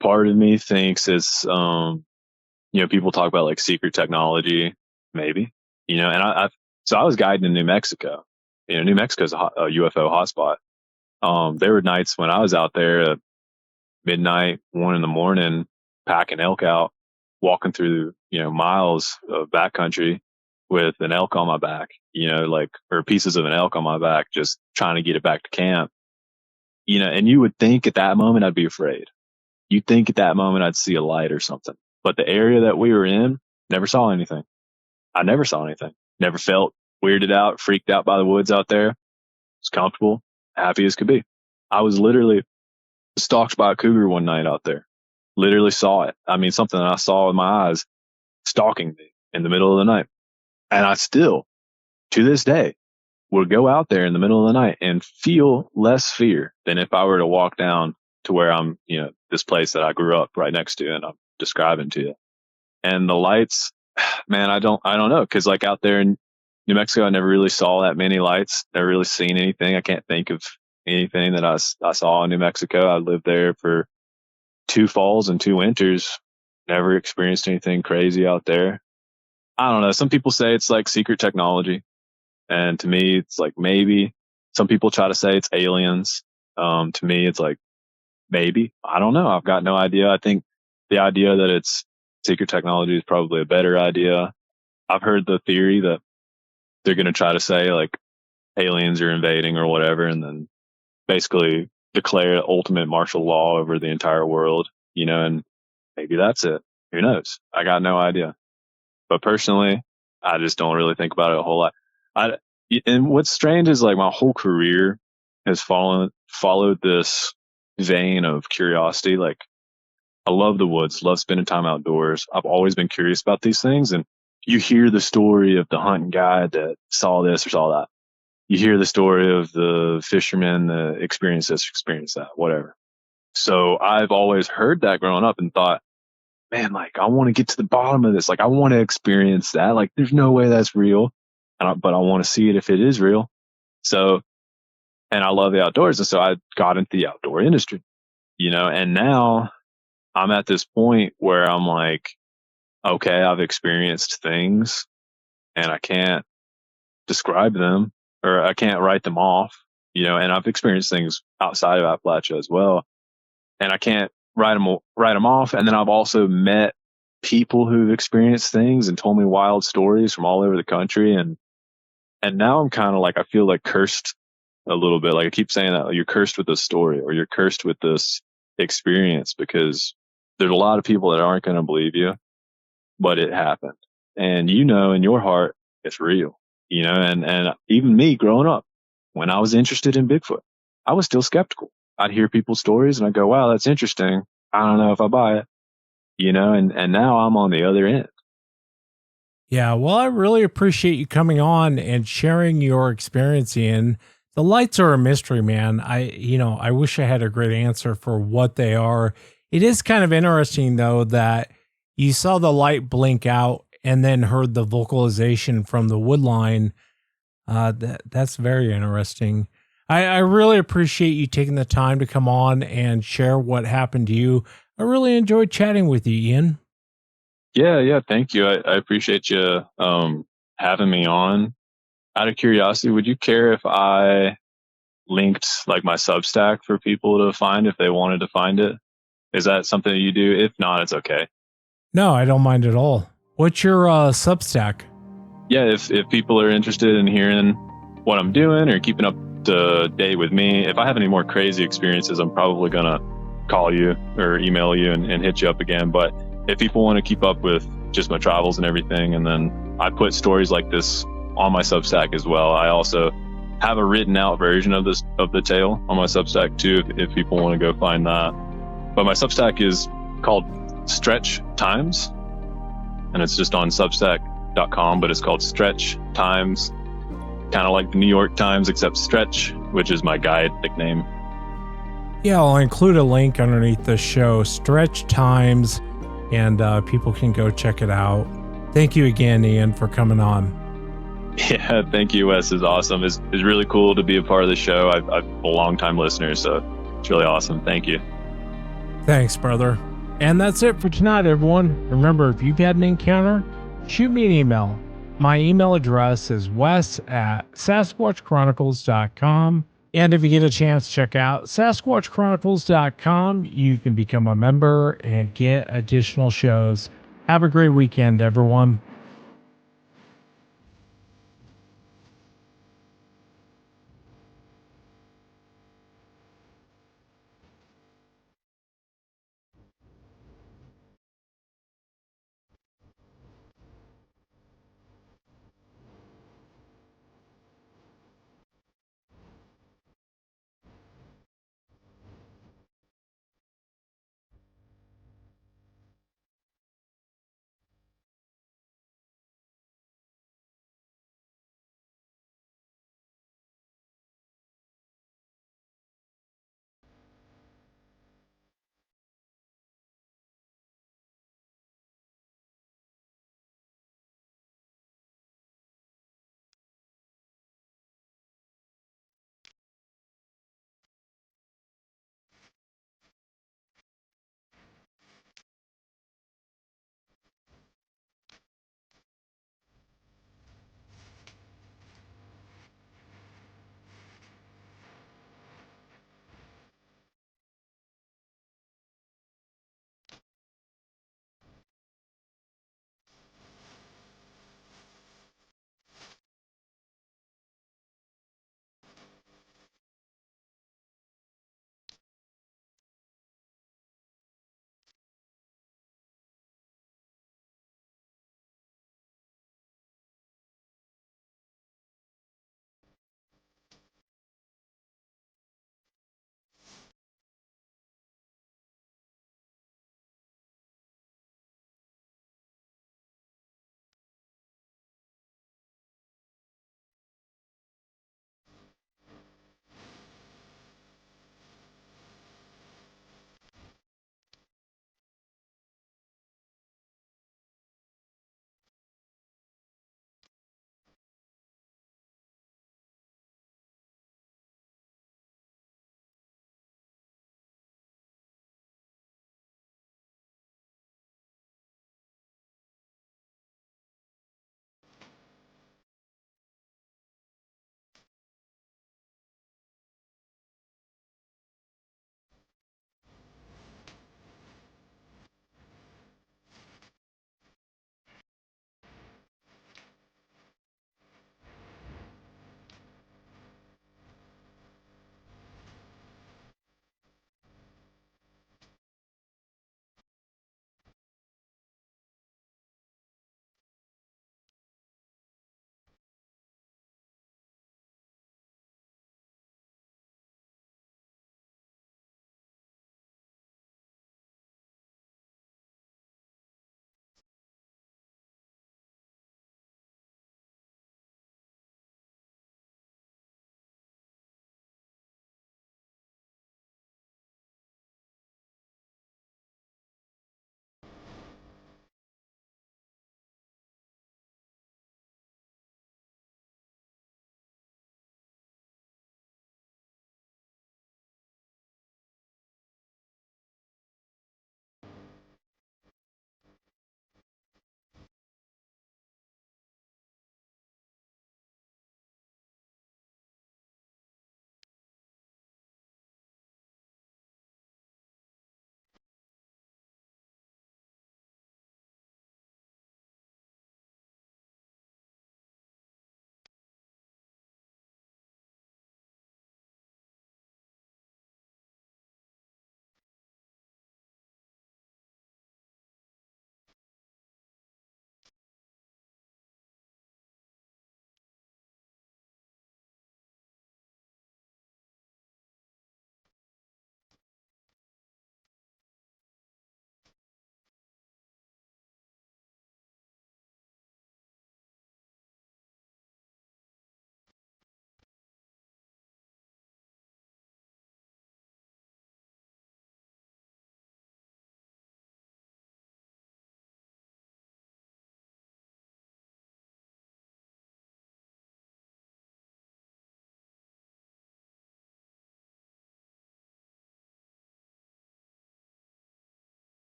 part of me thinks it's, people talk about like secret technology, maybe, and I was guiding in New Mexico. New Mexico's a UFO hotspot. There were nights when I was out there at midnight, 1 a.m, packing elk out, walking through, miles of backcountry with an elk on my back, or pieces of an elk on my back, just trying to get it back to camp. And you would think at that moment I'd be afraid. You'd think at that moment I'd see a light or something. But the area that we were in, never saw anything. I never saw anything. Never felt weirded out, freaked out by the woods out there. Was comfortable, happy as could be. I was literally stalked by a cougar one night out there. Literally saw it. I mean, something that I saw with my eyes stalking me in the middle of the night. And I still, to this day, would go out there in the middle of the night and feel less fear than if I were to walk down to where I'm, this place that I grew up right next to and I'm describing to you. And the lights, man, I don't know. 'Cause like out there in New Mexico, I never really saw that many lights. Never really seen anything. I can't think of anything that I saw in New Mexico. I lived there for 2 falls and 2 winters. Never experienced anything crazy out there. I don't know. Some people say it's like secret technology. And to me, it's like maybe. Some people try to say it's aliens. To me, it's like Maybe. I don't know. I've got no idea. I think the idea that it's secret technology is probably a better idea. I've heard the theory that they're going to try to say like aliens are invading or whatever, and then basically declare ultimate martial law over the entire world, and maybe that's it. Who knows? I got no idea. But personally, I just don't really think about it a whole lot. And what's strange is like my whole career has followed this vein of curiosity. Like I love the woods, love spending time outdoors. I've always been curious about these things. And you hear the story of the hunting guide that saw this or saw that. You hear the story of the fisherman that experienced this, experienced that, whatever. So I've always heard that growing up and thought, man, like I want to get to the bottom of this. Like I want to experience that. Like there's no way that's real, but I want to see it if it is real. So, and I love the outdoors. And so I got into the outdoor industry, and now I'm at this point where I'm like, okay, I've experienced things and I can't describe them or I can't write them off, and I've experienced things outside of Appalachia as well. And I can't write them off. And then I've also met people who've experienced things and told me wild stories from all over the country. And now I'm kind of like, I feel like cursed a little bit. Like I keep saying that you're cursed with this story or you're cursed with this experience because there's a lot of people that aren't going to believe you, but it happened. And in your heart, it's real, and even me growing up, when I was interested in Bigfoot, I was still skeptical. I'd hear people's stories and I'd go, wow, that's interesting. I don't know if I buy it, and now I'm on the other end. Yeah, well, I really appreciate you coming on and sharing your experience, Ian. The lights are a mystery, man. I wish I had a great answer for what they are. It is kind of interesting, though, that you saw the light blink out and then heard the vocalization from the wood line. That's very interesting. I really appreciate you taking the time to come on and share what happened to you. I really enjoyed chatting with you, Ian. Yeah. Thank you. I appreciate you having me on. Out of curiosity, would you care if I linked like my Substack for people to find if they wanted to find it? Is that something that you do? If not, it's okay. No, I don't mind at all. What's your Substack? Yeah, if people are interested in hearing what I'm doing or keeping up to date with me, if I have any more crazy experiences, I'm probably going to call you or email you and hit you up again. But if people want to keep up with just my travels and everything, and then I put stories like this on my Substack as well. I also have a written out version of the tale on my Substack too, if people want to go find that. But my Substack is called Stretch Times, and it's just on Substack.com, but it's called Stretch Times, kind of like the New York Times, except Stretch, which is my guide nickname. Yeah, I'll include a link underneath the show, Stretch Times, and people can go check it out. Thank you again, Ian, for coming on. Yeah, thank you, Wes. It's awesome. It's really cool to be a part of the show. I'm a long-time listener, so it's really awesome. Thank you. Thanks, brother. And that's it for tonight, everyone. Remember, if you've had an encounter, shoot me an email. My email address is wes@sasquatchchronicles.com. And if you get a chance, check out sasquatchchronicles.com. You can become a member and get additional shows. Have a great weekend, everyone.